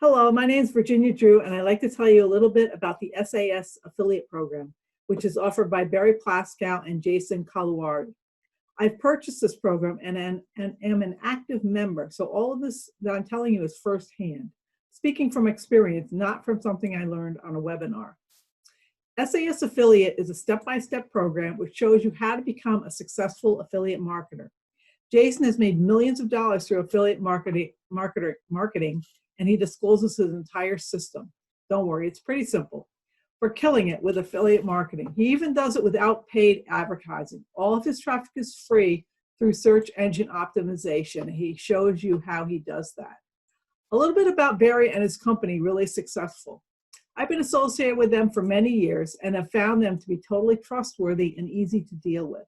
Hello, my name is Virginia Drew, and I'd like to tell you a little bit about the SAS affiliate program, which is offered by Barry Plaskow and Jason Kaluari. I've purchased this program and am an active member, so all of this that I'm telling you is firsthand, speaking from experience, not from something I learned on a webinar. SAS Affiliate is a step-by-step program which shows you how to become a successful affiliate marketer. Jason has made millions of dollars through affiliate marketing, and he discloses his entire system. Don't worry, it's pretty simple. We're killing it with affiliate marketing. He even does it without paid advertising. All of his traffic is free through search engine optimization. He shows you how he does that. A little bit about Barry and his company, Really Successful. I've been associated with them for many years and have found them to be totally trustworthy and easy to deal with.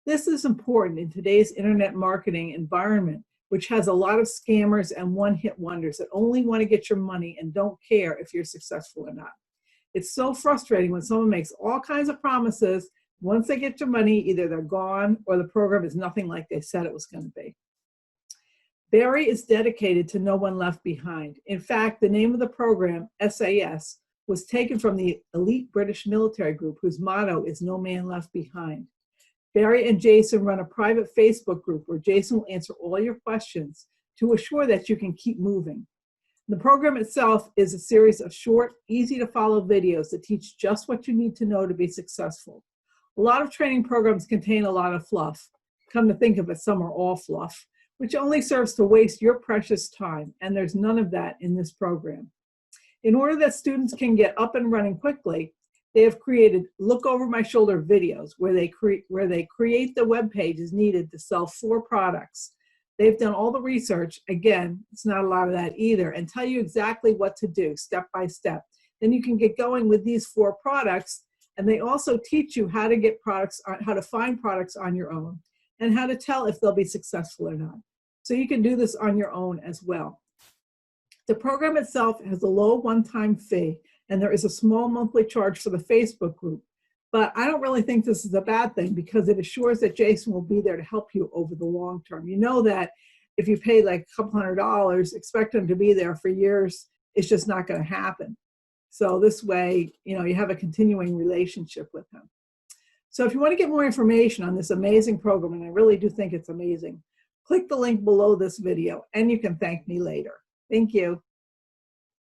This is important in today's internet marketing environment, which has a lot of scammers and one-hit wonders that only want to get your money and don't care if you're successful or not. It's so frustrating when someone makes all kinds of promises. Once they get your money, either they're gone or the program is nothing like they said it was going to be. Barry is dedicated to no one left behind. In fact, the name of the program, SAS, was taken from the elite British military group whose motto is "No man left behind." Barry and Jason run a private Facebook group where Jason will answer all your questions to assure that you can keep moving. The program itself is a series of short, easy-to-follow videos that teach just what you need to know to be successful. A lot of training programs contain a lot of fluff. Come to think of it, some are all fluff, which only serves to waste your precious time, and there's none of that in this program. In order that students can get up and running quickly, they have created look over my shoulder videos where they create the web pages needed to sell 4 products. They've done all the research, again, it's not a lot of that either, and tell you exactly what to do step by step. Then you can get going with these 4 products, and they also teach you how to get products, how to find products on your own, and how to tell if they'll be successful or not. So you can do this on your own as well. The program itself has a low one-time fee, and there is a small monthly charge for the Facebook group. But I don't really think this is a bad thing because it assures that Jason will be there to help you over the long term. You know that if you pay like a couple $100, expect him to be there for years, it's just not going to happen. So this way, you have a continuing relationship with him. So if you want to get more information on this amazing program, and I really do think it's amazing, click the link below this video and you can thank me later. Thank you.